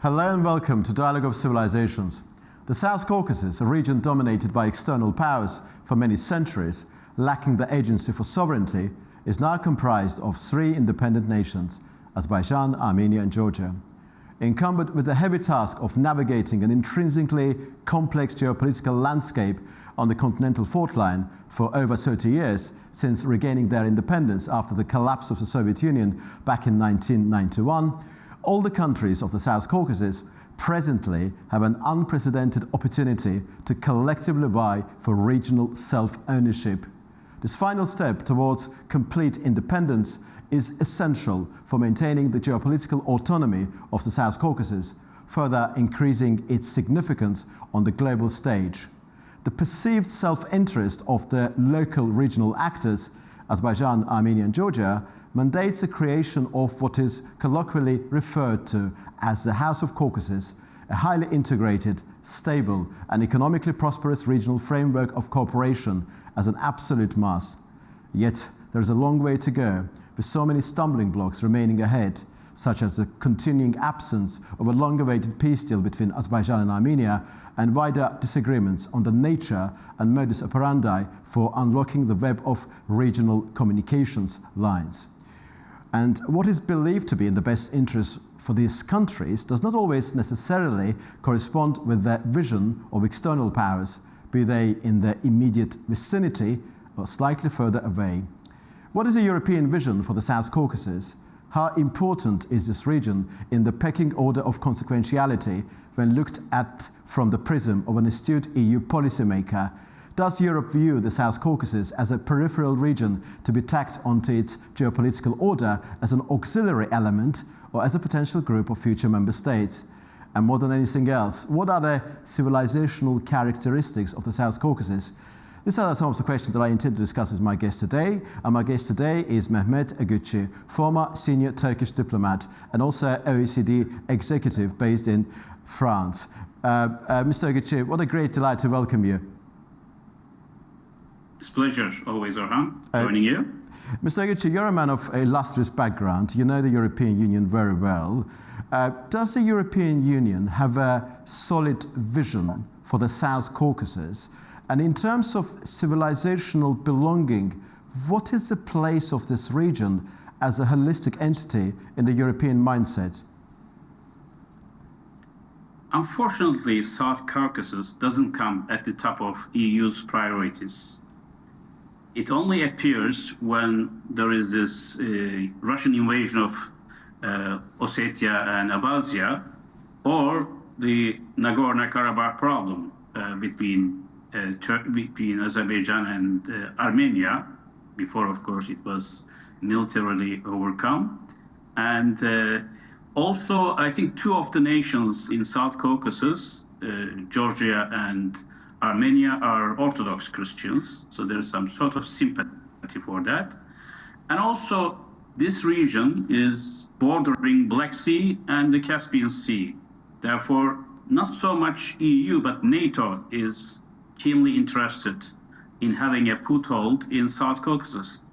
Hello and welcome to Dialogue of Civilisations. The South Caucasus, a region dominated by external powers for many centuries, lacking the agency for sovereignty, is now comprised of three independent nations, Azerbaijan, Armenia and Georgia. Encumbered with the heavy task of navigating an intrinsically complex geopolitical landscape on the continental fault line for over 30 years since regaining their independence after the collapse of the Soviet Union back in 1991, all the countries of the South Caucasus presently have an unprecedented opportunity to collectively vie for regional self-ownership. This final step towards complete independence is essential for maintaining the geopolitical autonomy of the South Caucasus, further increasing its significance on the global stage. The perceived self-interest of the local regional actors, Azerbaijan, Armenia and Georgia, mandates the creation of what is colloquially referred to as the House of Caucasus, a highly integrated, stable and economically prosperous regional framework of cooperation as an absolute must. Yet there is a long way to go, with so many stumbling blocks remaining ahead, such as the continuing absence of a long-awaited peace deal between Azerbaijan and Armenia and wider disagreements on the nature and modus operandi for unlocking the web of regional communications lines. And what is believed to be in the best interest for these countries does not always necessarily correspond with the vision of external powers, be they in the immediate vicinity or slightly further away. What is a European vision for the South Caucasus? How important is this region in the pecking order of consequentiality when looked at from the prism of an astute EU policymaker? Does Europe view the South Caucasus as a peripheral region to be tacked onto its geopolitical order as an auxiliary element or as a potential group of future member states? And more than anything else, what are the civilizational characteristics of the South Caucasus? These are some of the questions that I intend to discuss with my guest today. And my guest today is Mehmet Ogutcu, former senior Turkish diplomat and also OECD executive based in France. Mr. Ogutcu, what a great delight to welcome you. It's a pleasure, always, Orkhan, joining you. Mr. Ogutcu, you're a man of illustrious background. You know the European Union very well. Does the European Union have a solid vision for the South Caucasus? And in terms of civilizational belonging, what is the place of this region as a holistic entity in the European mindset? Unfortunately, South Caucasus doesn't come at the top of EU's priorities. It only appears when there is this Russian invasion of Ossetia and Abkhazia, or the Nagorno-Karabakh problem between Azerbaijan and Armenia. Before, of course, it was militarily overcome. And also, I think two of the nations in South Caucasus, Georgia and Armenia, are Orthodox Christians, so there is some sort of sympathy for that. And also, this region is bordering Black Sea and the Caspian Sea. Therefore, not so much EU, but NATO is keenly interested in having a foothold in South Caucasus.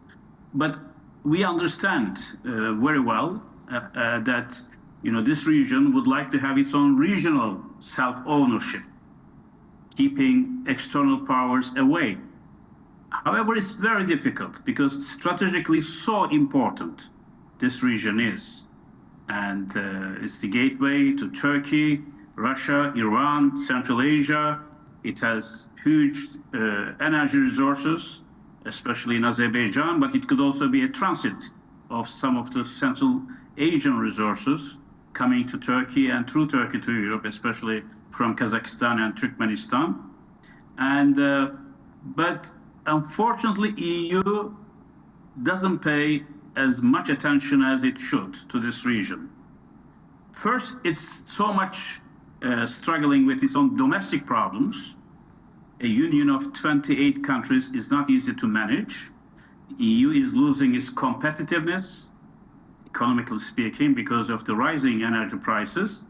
But we understand very well that this region would like to have its own regional self-ownership, keeping external powers away. However, it's very difficult because strategically so important this region is. And it's the gateway to Turkey, Russia, Iran, Central Asia. It has huge energy resources, especially in Azerbaijan, but it could also be a transit of some of the Central Asian resources coming to Turkey and through Turkey to Europe, especially from Kazakhstan and Turkmenistan. And but unfortunately, EU doesn't pay as much attention as it should to this region. First, it's so much struggling with its own domestic problems. A union of 28 countries is not easy to manage. EU is losing its competitiveness, economically speaking, because of the rising energy prices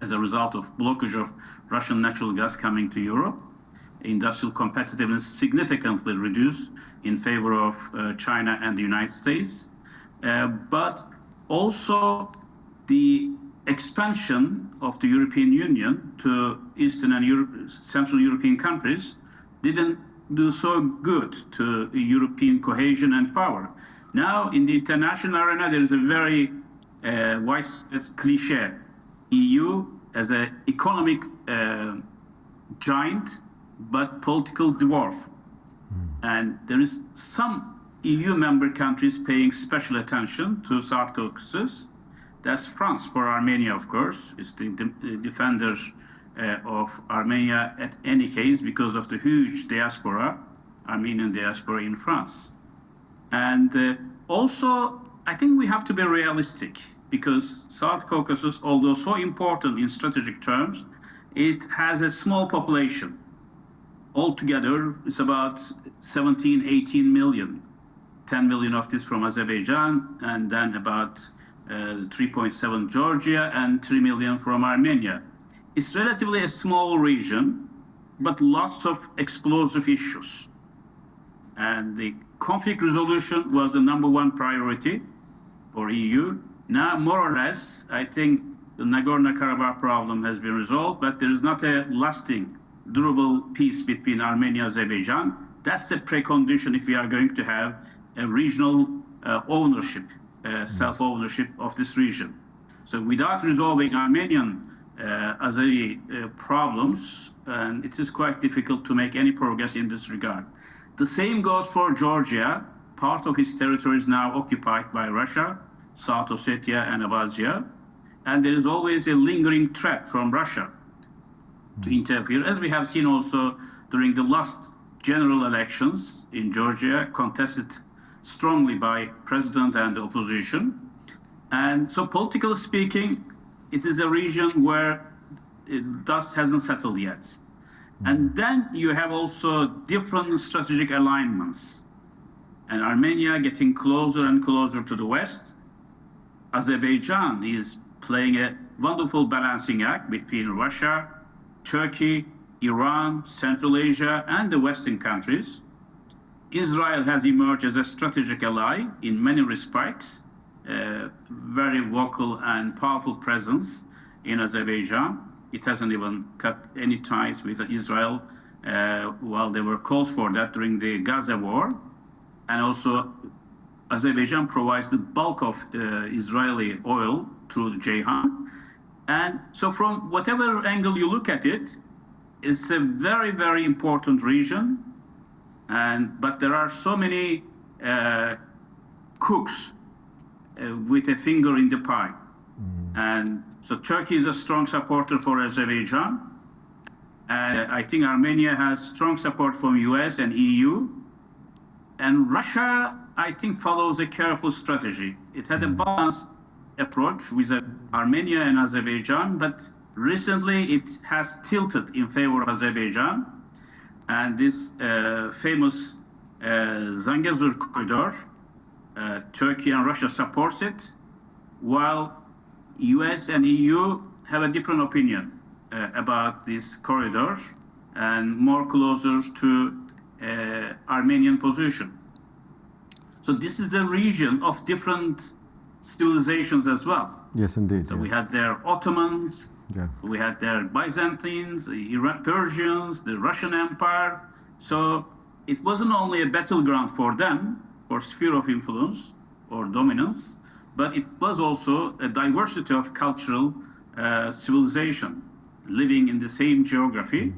as a result of blockage of Russian natural gas coming to Europe. Industrial competitiveness significantly reduced in favor of China and the United States. But also the expansion of the European Union to Eastern and Central European countries didn't do so good to European cohesion and power. Now, in the international arena, there is a very widespread cliche: EU as an economic giant, but political dwarf. And there is some EU member countries paying special attention to South Caucasus. That's France for Armenia, of course. It's the defender of Armenia at any case because of the huge diaspora, Armenian diaspora in France. And also, I think we have to be realistic because South Caucasus, although so important in strategic terms, it has a small population. Altogether, it's about 17, 18 million. 10 million of this from Azerbaijan, and then about 3.7 Georgia, and 3 million from Armenia. It's relatively a small region, but lots of explosive issues. And the conflict resolution was the #1 priority for EU. Now, more or less, I think the Nagorno-Karabakh problem has been resolved, but there is not a lasting, durable peace between Armenia and Azerbaijan. That's a precondition if we are going to have a regional ownership, self-ownership of this region. So without resolving Armenian Azeri problems, and it is quite difficult to make any progress in this regard. The same goes for Georgia. Part of its territory is now occupied by Russia, South Ossetia and Abkhazia, and there is always a lingering threat from Russia to interfere, as we have seen also during the last general elections in Georgia, contested strongly by president and the opposition. And so politically speaking, it is a region where the dust hasn't settled yet. And then you have also different strategic alignments. And Armenia getting closer and closer to the West. Azerbaijan is playing a wonderful balancing act between Russia, Turkey, Iran, Central Asia, and the Western countries. Israel has emerged as a strategic ally in many respects, very vocal and powerful presence in Azerbaijan. It hasn't even cut any ties with Israel while there were calls for that during the Gaza war. And also, Azerbaijan provides the bulk of Israeli oil through Ceyhan. And so from whatever angle you look at it, it's a very, very important region. But there are so many cooks with a finger in the pie. And so Turkey is a strong supporter for Azerbaijan. I think Armenia has strong support from US and EU. And Russia, I think, follows a careful strategy. It had a balanced approach with Armenia and Azerbaijan, but recently it has tilted in favor of Azerbaijan. And this famous Zangezur corridor, Turkey and Russia supports it, while US and EU have a different opinion about this corridor and more closer to Armenian position. So this is a region of different civilizations as well. Yes, indeed. So we had their Ottomans, we had their Byzantines, the Persians, the Russian Empire. So it wasn't only a battleground for them, or sphere of influence or dominance, but it was also a diversity of cultural civilization living in the same geography.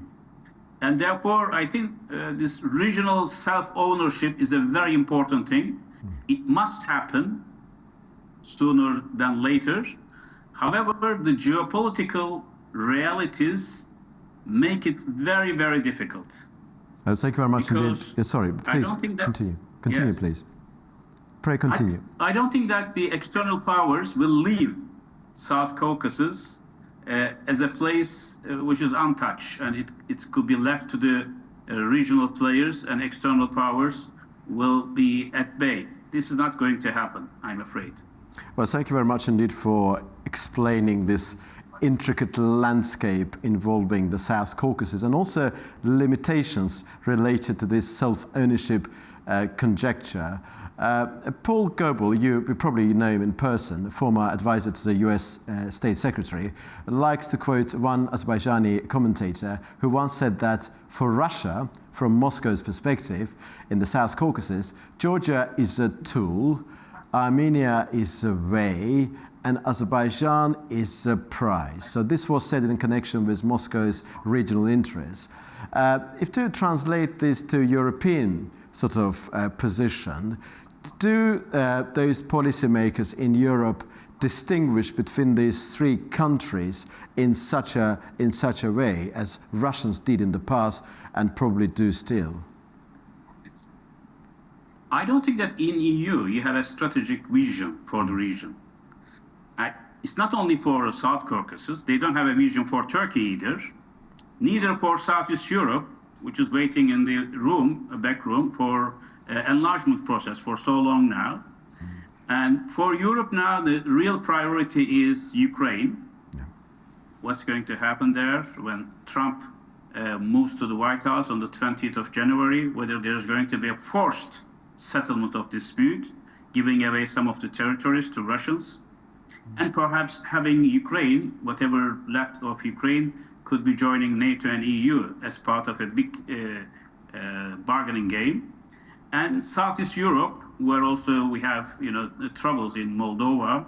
And therefore, I think this regional self-ownership is a very important thing. It must happen sooner than later. However, the geopolitical realities make it very, very difficult. Thank you very much indeed. Sorry, please continue. Continue, yes. Please. Pray continue. I don't think that the external powers will leave South Caucasus as a place which is untouched, and it could be left to the regional players, and external powers will be at bay. This is not going to happen, I'm afraid. Well, thank you very much indeed for explaining this intricate landscape involving the South Caucasus and also limitations related to this self-ownership conjecture. Paul Goebel, you probably know him in person, former advisor to the US State Secretary, likes to quote one Azerbaijani commentator who once said that for Russia, from Moscow's perspective, in the South Caucasus, Georgia is a tool, Armenia is a way, and Azerbaijan is a prize. So this was said in connection with Moscow's regional interests. If to translate this to European sort of position, do those policymakers in Europe distinguish between these three countries in such a way as Russians did in the past and probably do still? I don't think that in EU you have a strategic vision for the region. It's not only for South Caucasus, they don't have a vision for Turkey either, neither for Southeast Europe, which is waiting in the room, a back room, for enlargement process for so long now. And for Europe now, the real priority is Ukraine. Yeah. What's going to happen there when Trump moves to the White House on the 20th of January, whether there's going to be a forced settlement of dispute, giving away some of the territories to Russians, and perhaps having Ukraine, whatever left of Ukraine, could be joining NATO and EU as part of a big bargaining game. And Southeast Europe, where also we have, the troubles in Moldova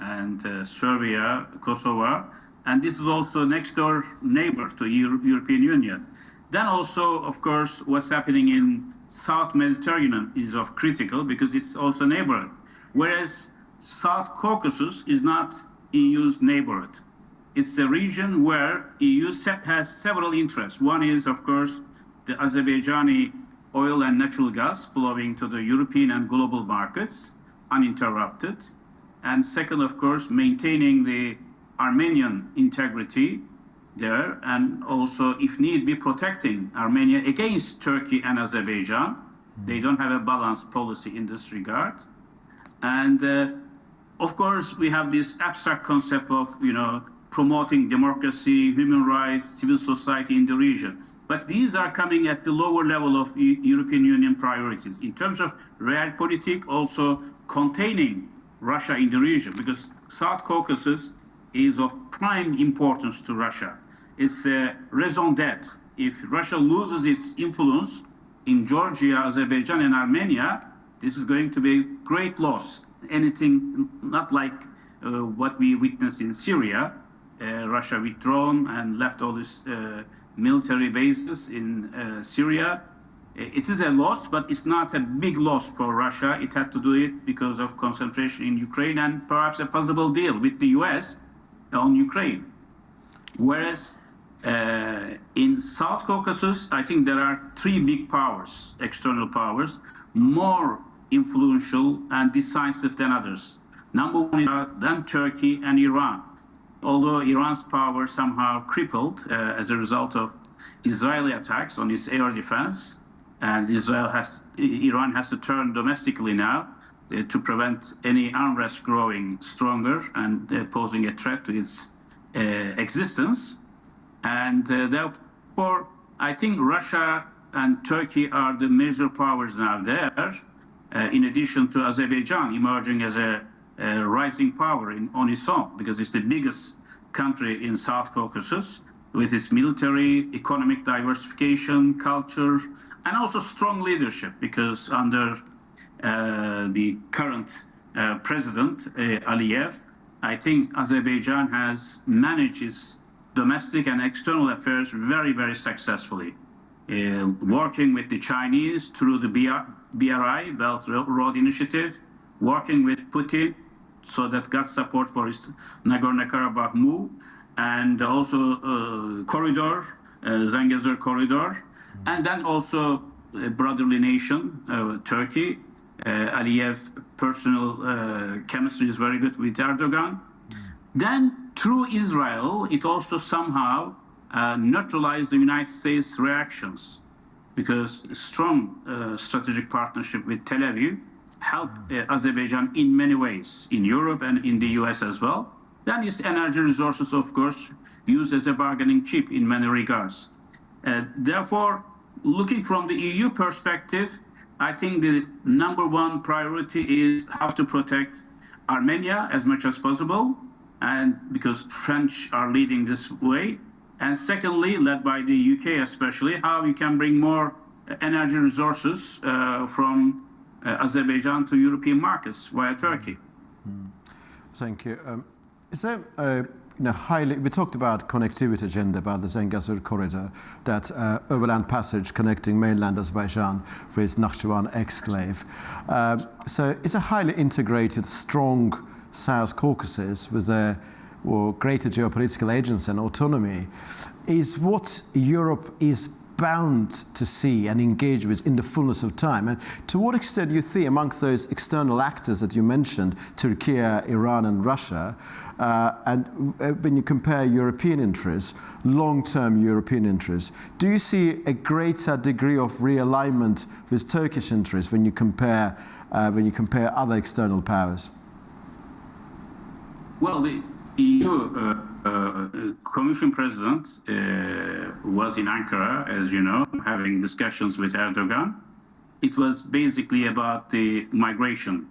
and Serbia, Kosovo, and this is also next door neighbor to European Union. Then also, of course, what's happening in South Mediterranean is of critical because it's also neighborhood. Whereas South Caucasus is not EU's neighborhood. It's a region where EU has several interests. One is, of course, the Azerbaijani oil and natural gas flowing to the European and global markets uninterrupted. And second, of course, maintaining the Armenian integrity there, and also, if need be, protecting Armenia against Turkey and Azerbaijan. They don't have a balanced policy in this regard. And of course, we have this abstract concept of, promoting democracy, human rights, civil society in the region. But these are coming at the lower level of European Union priorities. In terms of realpolitik, also containing Russia in the region, because South Caucasus is of prime importance to Russia. It's a raison d'etre. If Russia loses its influence in Georgia, Azerbaijan, and Armenia, this is going to be a great loss. Anything not like what we witnessed in Syria, Russia withdrawn and left all these military bases in Syria. It is a loss, but it's not a big loss for Russia. It had to do it because of concentration in Ukraine and perhaps a possible deal with the US on Ukraine. Whereas in South Caucasus, I think there are three big powers, external powers, more influential and decisive than others. Number one is then Turkey and Iran. Although Iran's power somehow crippled as a result of Israeli attacks on its air defense, and Iran has to turn domestically now to prevent any unrest growing stronger and posing a threat to its existence. And therefore, I think Russia and Turkey are the major powers now there, in addition to Azerbaijan emerging as a rising power on its own, because it's the biggest country in South Caucasus with its military, economic diversification, culture, and also strong leadership, because under the current president, Aliyev, I think Azerbaijan has managed its domestic and external affairs very, very successfully, working with the Chinese through the BRI, Belt Road Initiative, working with Putin, so that got support for his Nagorno-Karabakh move, and also corridor, Zangezur corridor, and then also a brotherly nation, Turkey. Aliyev personal chemistry is very good with Erdogan. Then through Israel, it also somehow neutralized the United States reactions, because strong strategic partnership with Tel Aviv helped Azerbaijan in many ways, in Europe and in the US as well. Then its energy resources, of course, used as a bargaining chip in many regards. Therefore, looking from the EU perspective, I think the number one priority is how to protect Armenia as much as possible, and because French are leading this way. And secondly, led by the UK especially, how we can bring more energy resources from Azerbaijan to European markets via Turkey. Thank you. Is there we talked about connectivity agenda, about the Zengezur corridor, that overland passage connecting mainland Azerbaijan with Nakhchivan exclave. So it's a highly integrated, strong South Caucasus with a greater geopolitical agency and autonomy, is what Europe is bound to see and engage with in the fullness of time. And to what extent do you see amongst those external actors that you mentioned, Turkey, Iran and Russia, and when you compare European interests, long-term European interests, do you see a greater degree of realignment with Turkish interests when you compare other external powers? Well, the EU Commission President was in Ankara, as you know, having discussions with Erdogan. It was basically about the migration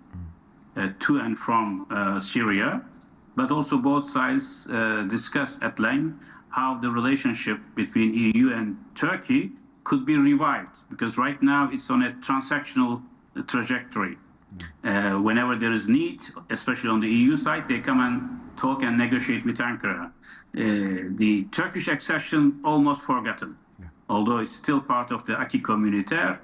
to and from Syria, but also both sides discussed at length how the relationship between EU and Turkey could be revived, because right now it's on a transactional trajectory. Whenever there is need, especially on the EU side, they come and talk and negotiate with Ankara. The Turkish accession almost forgotten, although it's still part of the acquis communautaire.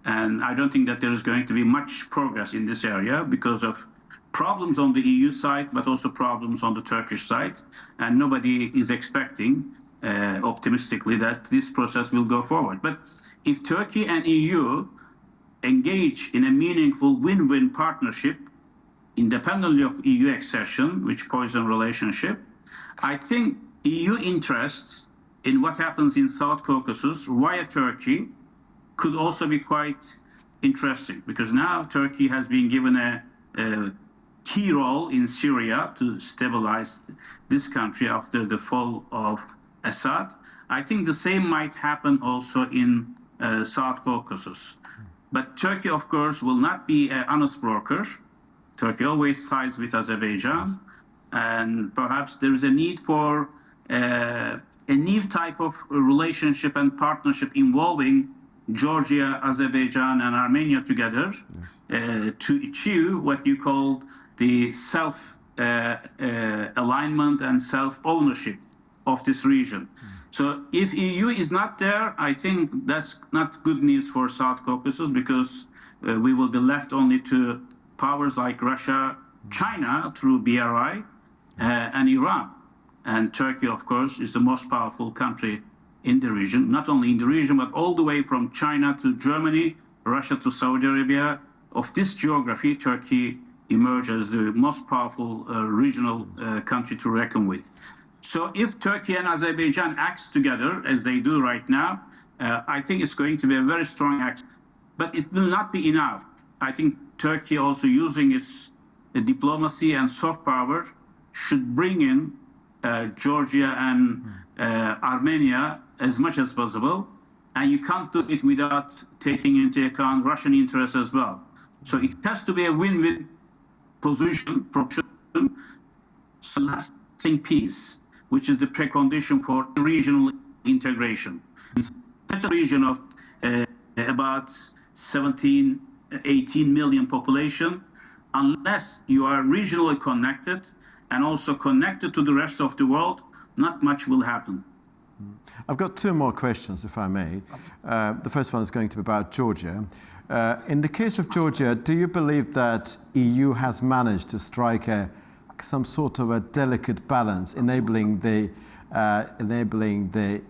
And I don't think that there is going to be much progress in this area because of problems on the EU side, but also problems on the Turkish side. And nobody is expecting optimistically that this process will go forward. But if Turkey and EU engage in a meaningful win-win partnership, independently of EU accession, which poison relationship, I think EU interests in what happens in South Caucasus via Turkey could also be quite interesting, because now Turkey has been given a key role in Syria to stabilize this country after the fall of Assad. I think the same might happen also in South Caucasus. But Turkey, of course, will not be an honest broker. Turkey always sides with Azerbaijan, and perhaps there is a need for a new type of relationship and partnership involving Georgia, Azerbaijan, and Armenia together to achieve what you call the self-alignment and self-ownership of this region. So if EU is not there, I think that's not good news for South Caucasus, because we will be left only to powers like Russia, China through BRI, and Iran. And Turkey, of course, is the most powerful country in the region, not only in the region, but all the way from China to Germany, Russia to Saudi Arabia. Of this geography, Turkey emerges as the most powerful regional country to reckon with. So if Turkey and Azerbaijan act together, as they do right now, I think it's going to be a very strong act. But it will not be enough. I think Turkey, also using its diplomacy and soft power, should bring in Georgia and Armenia as much as possible. And you can't do it without taking into account Russian interests as well. So it has to be a win-win position, lasting peace, which is the precondition for regional integration. In such a region of about 17, 18 million population, unless you are regionally connected and also connected to the rest of the world, not much will happen. I've got two more questions, if I may. The first one is going to be about Georgia. In the case of Georgia, do you believe that EU has managed to strike some sort of a delicate balance, enabling the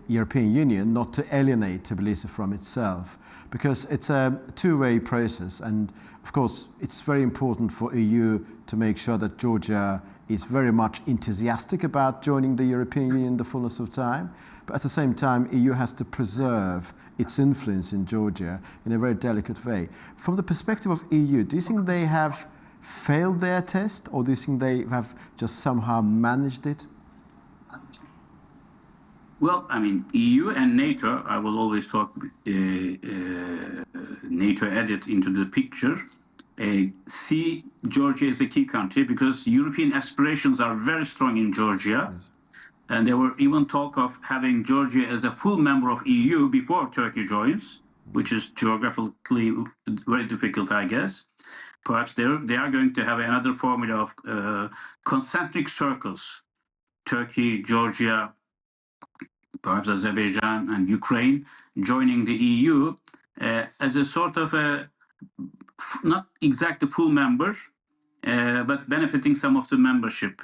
European Union not to alienate Tbilisi from itself? Because it's a two-way process, and of course it's very important for EU to make sure that Georgia is very much enthusiastic about joining the European Union in the fullness of time, but at the same time EU has to preserve its influence in Georgia in a very delicate way. From the perspective of EU, do you think they have failed their test, or do you think they have just somehow managed it? Well, I mean, EU and NATO, I will always talk NATO added into the picture, see Georgia as a key country because European aspirations are very strong in Georgia. Yes. And there were even talk of having Georgia as a full member of EU before Turkey joins, which is geographically very difficult, I guess. Perhaps they are going to have another formula of concentric circles. Turkey, Georgia, perhaps Azerbaijan and Ukraine joining the EU as a sort of a, not exactly full member, but benefiting some of the membership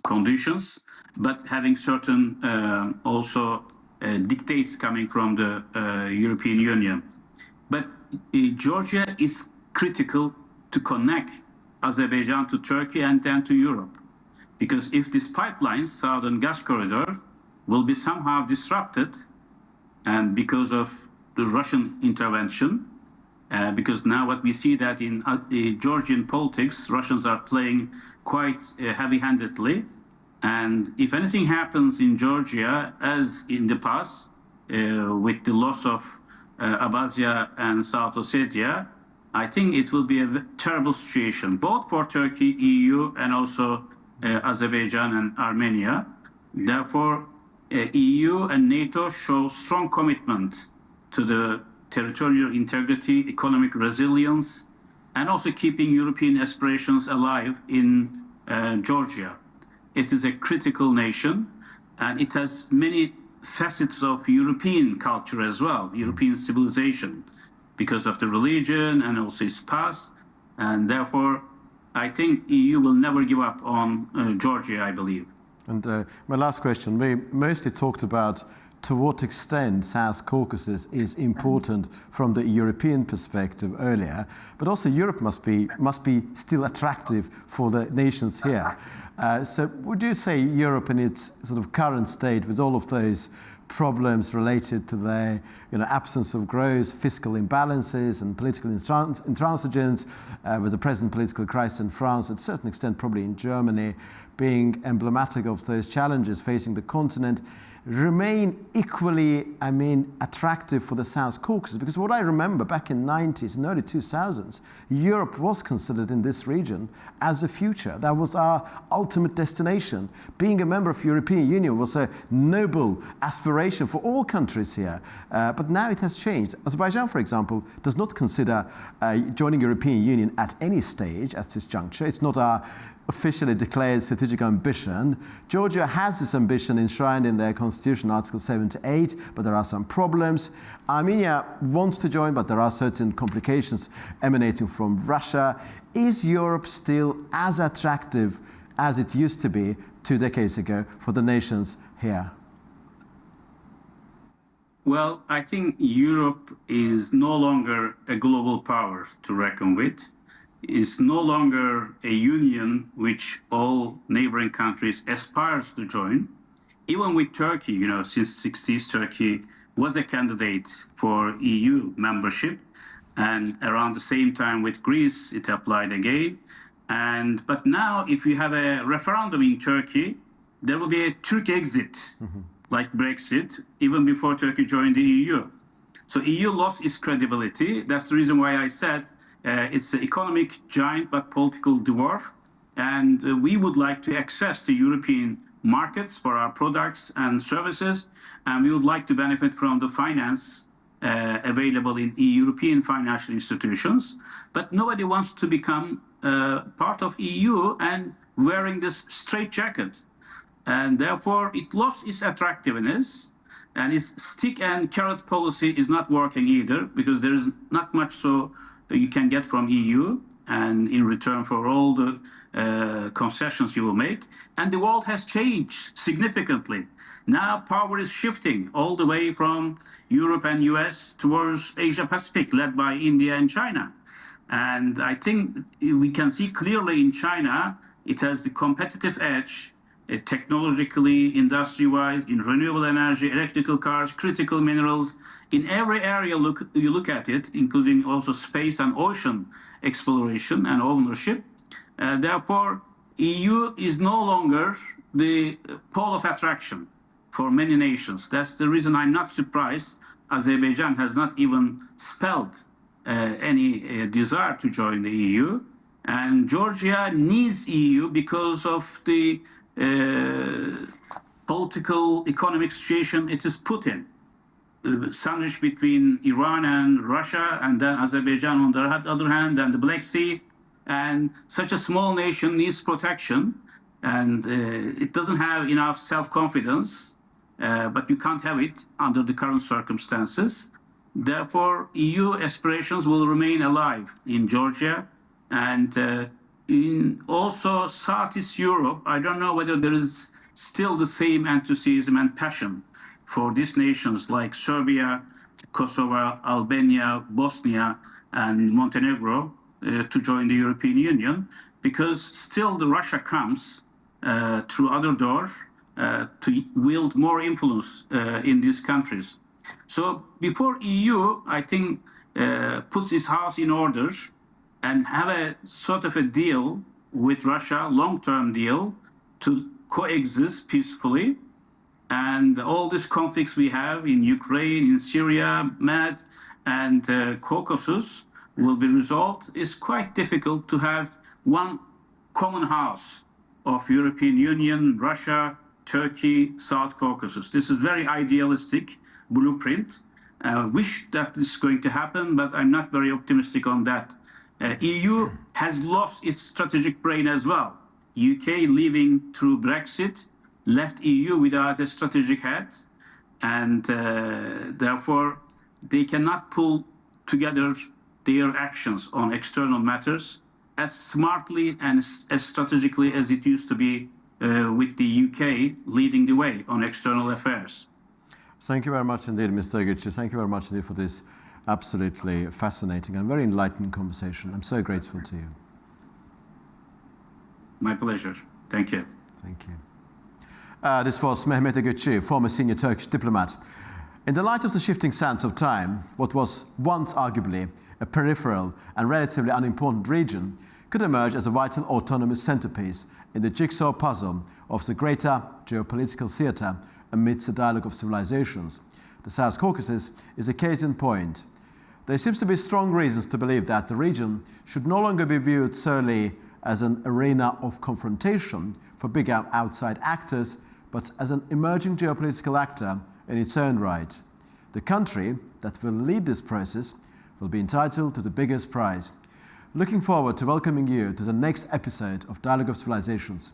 conditions, but having certain also dictates coming from the European Union. But Georgia is critical to connect Azerbaijan to Turkey and then to Europe. Because if this pipeline, Southern Gas Corridor, will be somehow disrupted, and because of the Russian intervention, because now what we see that in Georgian politics, Russians are playing quite heavy-handedly, and if anything happens in Georgia, as in the past, with the loss of Abkhazia and South Ossetia, I think it will be a terrible situation, both for Turkey, EU, and also Azerbaijan and Armenia. Therefore, EU and NATO show strong commitment to the territorial integrity, economic resilience, and also keeping European aspirations alive in Georgia. It is a critical nation, and it has many facets of European culture as well, European civilization, because of the religion and also its past, and therefore I think EU will never give up on Georgia, I believe. And my last question, we mostly talked about to what extent South Caucasus is important from the European perspective earlier, but also Europe must be still attractive for the nations here. So would you say Europe in its sort of current state, with all of those problems related to the absence of growth, fiscal imbalances and political intransigence, with the present political crisis in France, at a certain extent probably in Germany, being emblematic of those challenges facing the continent, remain equally, attractive for the South Caucasus? Because what I remember back in the 90s and early 2000s, Europe was considered in this region as a future. That was our ultimate destination. Being a member of the European Union was a noble aspiration for all countries here. But now it has changed. Azerbaijan, for example, does not consider joining the European Union at any stage at this juncture. It's not our officially declared strategic ambition. Georgia has this ambition enshrined in their constitution, Article 78, but there are some problems. Armenia wants to join, but there are certain complications emanating from Russia. Is Europe still as attractive as it used to be 2 decades ago for the nations here? Well, I think Europe is no longer a global power to reckon with. Is no longer a union which all neighboring countries aspires to join. Even with Turkey, since the 60s, Turkey was a candidate for EU membership, and around the same time with Greece, it applied again. But now, if you have a referendum in Turkey, there will be a Turkey exit, like Brexit, even before Turkey joined the EU. So EU lost its credibility. That's the reason why I said it's an economic giant but political dwarf, and we would like to access the European markets for our products and services, and we would like to benefit from the finance available in European financial institutions. But nobody wants to become part of EU and wearing this straitjacket, and therefore it lost its attractiveness. And its stick and carrot policy is not working either, because there is not much so you can get from EU, and in return for all the concessions you will make. And the world has changed significantly. Now power is shifting all the way from Europe and US towards Asia Pacific, led by India and China. And I think we can see clearly in China, it has the competitive edge, technologically, industry-wise, in renewable energy, electrical cars, critical minerals. In every area you look at it, including also space and ocean exploration and ownership. Therefore, EU is no longer the pole of attraction for many nations. That's the reason I'm not surprised Azerbaijan has not even spelled any desire to join the EU. And Georgia needs EU because of the political, economic situation it is put in. Sandwich between Iran and Russia, and then Azerbaijan on the other hand, and the Black Sea. And such a small nation needs protection, and it doesn't have enough self-confidence, but you can't have it under the current circumstances. Therefore, EU aspirations will remain alive in Georgia, and in also Southeast Europe. I don't know whether there is still the same enthusiasm and passion for these nations like Serbia, Kosovo, Albania, Bosnia, and Montenegro to join the European Union, because still the Russia comes through other doors to wield more influence in these countries. So before EU, I think, puts its house in order and have a sort of a deal with Russia, long-term deal, to coexist peacefully, and all these conflicts we have in Ukraine, in Syria, Med, and Caucasus will be resolved. It's quite difficult to have one common house of European Union, Russia, Turkey, South Caucasus. This is very idealistic blueprint. Wish that this is going to happen, but I'm not very optimistic on that. EU has lost its strategic brain as well. UK leaving through Brexit left EU without a strategic head, and therefore they cannot pull together their actions on external matters as smartly and as strategically as it used to be with the UK leading the way on external affairs. Thank you very much indeed, Mr. Ogutcu. Thank you very much indeed for this absolutely fascinating and very enlightening conversation. I'm so grateful to you. My pleasure. Thank you. Thank you. This was Mehmet Ogutcu, former senior Turkish diplomat. In the light of the shifting sands of time, what was once arguably a peripheral and relatively unimportant region could emerge as a vital autonomous centerpiece in the jigsaw puzzle of the greater geopolitical theater amidst the dialogue of civilizations. The South Caucasus is a case in point. There seems to be strong reasons to believe that the region should no longer be viewed solely as an arena of confrontation for big outside actors, but as an emerging geopolitical actor in its own right. The country that will lead this process will be entitled to the biggest prize. Looking forward to welcoming you to the next episode of Dialogue of Civilizations.